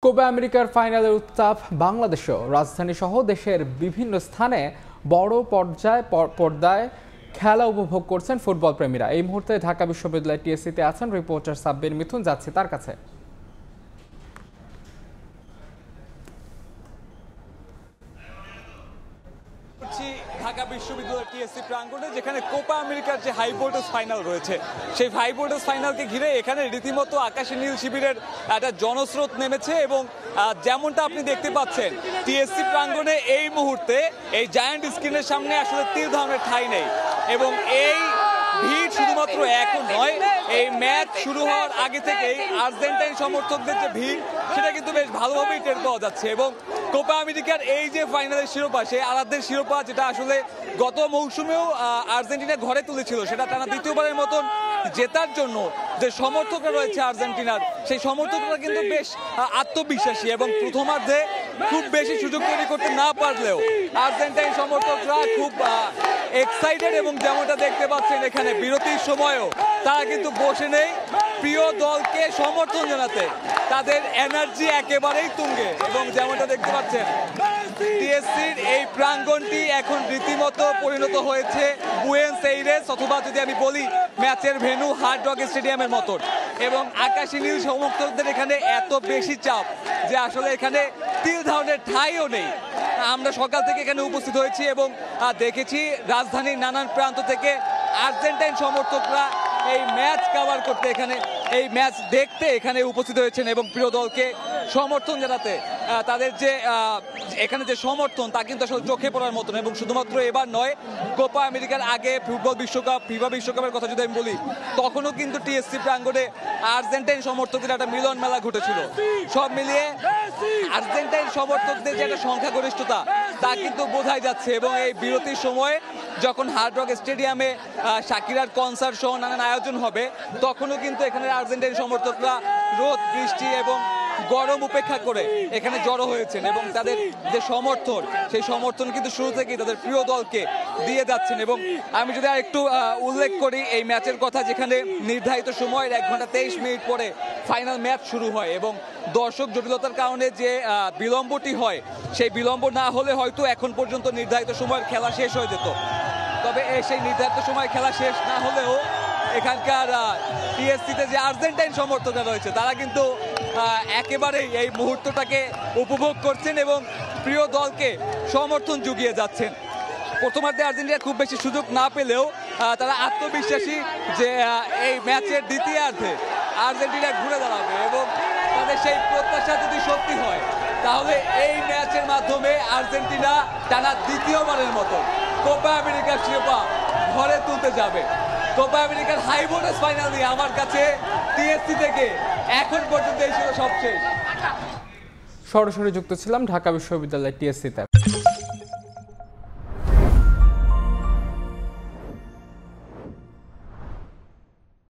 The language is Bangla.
কোপা আমেরিকার ফাইনালের উত্তাপ বাংলাদেশেও রাজধানী সহ দেশের বিভিন্ন স্থানে বড় পর্দায় খেলা উপভোগ করছেন ফুটবল প্রেমীরা। এই মুহূর্তে ঢাকা বিশ্ববিদ্যালয় টিএসসিতে আছেন রিপোর্টার সাব্বির মিথুন, যাচ্ছে তার কাছে। ঢাকা বিশ্ববিদ্যালয় টিএসসি প্রাঙ্গণে যেখানে কোপা আমেরিকার যে হাই ভোল্টেজ ফাইনাল রয়েছে, সেই হাই ভোল্টেজ ফাইনালকে ঘিরে এখানে রীতিমতো আকাশে নীল শিবিরের একটা জনস্রোত নেমেছে এবং যেমনটা আপনি দেখতে পাচ্ছেন টিএসসি প্রাঙ্গণে এই মুহূর্তে এই জায়ান্ট স্ক্রিনের সামনে আসলে তীর ধারণের ঠাঁই নেই এবং এই ভিড় শুধুমাত্র এখন নয়, এই ম্যাচ শুরু হওয়ার আগে থেকেই আর্জেন্টাইন সমর্থকদের যে ভিড় সেটা কিন্তু বেশ ভালোভাবেই টের পাওয়া যাচ্ছে। এবং কোপা আমেরিকার এই যে ফাইনালের শিরোপা, সেই আরাধ্যের শিরোপা যেটা আসলে গত মৌসুমেও আর্জেন্টিনা ঘরে তুলেছিল, সেটা টানা দ্বিতীয়বারের মতন জেতার জন্য যে সমর্থকরা রয়েছে আর্জেন্টিনার, সেই সমর্থকরা কিন্তু বেশ আত্মবিশ্বাসী এবং প্রথমার্ধে খুব বেশি সুযোগ তৈরি করতে না পারলেও আর্জেন্টাইন সমর্থকরা খুব এক্সাইটেড এবং যেমনটা দেখতে পাচ্ছেন এখানে বিরতির সময়ও তারা কিন্তু বসে নেই প্রিয় দলকে সমর্থন জানাতে। তাদের এনার্জি একেবারেই তুঙ্গে এবং যেমনটা দেখতে পাচ্ছেন টিএসসির এই প্রাঙ্গণটি এখন রীতিমতো পরিণত হয়েছে বুয়েন্স এইরেস অথবা যদি আমি বলি ম্যাচের ভেন্যু হার্ড রক স্টেডিয়ামের মতন। এবং আকাশী নীল সমর্থকদের এখানে এত বেশি চাপ যে আসলে এখানে তিল ধারণের ঠাঁইও নেই। আমরা সকাল থেকে এখানে উপস্থিত হয়েছি এবং দেখেছি রাজধানীর নানান প্রান্ত থেকে আর্জেন্টাইন সমর্থকরা এই ম্যাচ কভার করতে এখানে, এই ম্যাচ দেখতে এখানে উপস্থিত হয়েছেন এবং প্রিয় দলকে সমর্থন জানাতে। তাদের যে এখানে যে সমর্থন তা কিন্তু আসলে চোখে পড়ার মতন। এবং শুধুমাত্র এবার নয়, কোপা আমেরিকার আগে ফুটবল বিশ্বকাপ, ফিফা বিশ্বকাপের কথা যদি আমি বলি, তখনও কিন্তু টিএসসি প্রাঙ্গণে আর্জেন্টাইন সমর্থকদের একটা মিলন মেলা ঘটেছিল। সব মিলিয়ে আর্জেন্টাইন সমর্থকদের যে একটা সংখ্যাগরিষ্ঠতা তা কিন্তু বোঝাই যাচ্ছে। এবং এই বিরতির সময়ে যখন হার্ড রক স্টেডিয়ামে শাকিরার কনসার্ট সহ নানান আয়োজন হবে, তখনও কিন্তু এখানে আর্জেন্টাইন সমর্থকরা রোদ বৃষ্টি এবং গরম উপেক্ষা করে এখানে জড়ো হয়েছেন এবং তাদের যে সমর্থন, সেই সমর্থন কিন্তু শুরু থেকেই তাদের প্রিয় দলকে দিয়ে যাচ্ছেন। এবং আমি যদি আর একটু উল্লেখ করি এই ম্যাচের কথা, যেখানে নির্ধারিত সময়ের 1 ঘন্টা 23 মিনিট পরে ফাইনাল ম্যাচ শুরু হয় এবং দর্শক জটিলতার কারণে যে বিলম্বটি হয়, সেই বিলম্ব না হলে হয়তো এখন পর্যন্ত নির্ধারিত সময়ের খেলা শেষ হয়ে যেত। তবে সেই নির্ধারিত সময় খেলা শেষ না হলেও এখানকার টিএসসিতে যে আর্জেন্টাইন সমর্থকরা রয়েছে তারা কিন্তু একেবারেই এই মুহূর্তটাকে উপভোগ করছেন এবং প্রিয় দলকে সমর্থন জুগিয়ে যাচ্ছেন। প্রথমার্ধে আর্জেন্টিনা খুব বেশি সুযোগ না পেলেও তারা আত্মবিশ্বাসী যে এই ম্যাচের দ্বিতীয়ার্ধে আর্জেন্টিনা ঘুরে দাঁড়াবে এবং তাদের সেই প্রত্যাশা যদি সত্যি হয় তাহলে এই ম্যাচের মাধ্যমে আর্জেন্টিনা টানা দ্বিতীয়বারের মতো কোপা আমেরিকার শিরোপা ঘরে তুলতে যাবে। কোপা আমেরিকার হাই ভোল্টেজ ফাইনাল নিয়ে আমার কাছে টিএসসি থেকে এখন পর্যন্ত এই ছিল সবশেষ। সরাসরি যুক্ত ছিলাম ঢাকা বিশ্ববিদ্যালয় টিএসসিতে।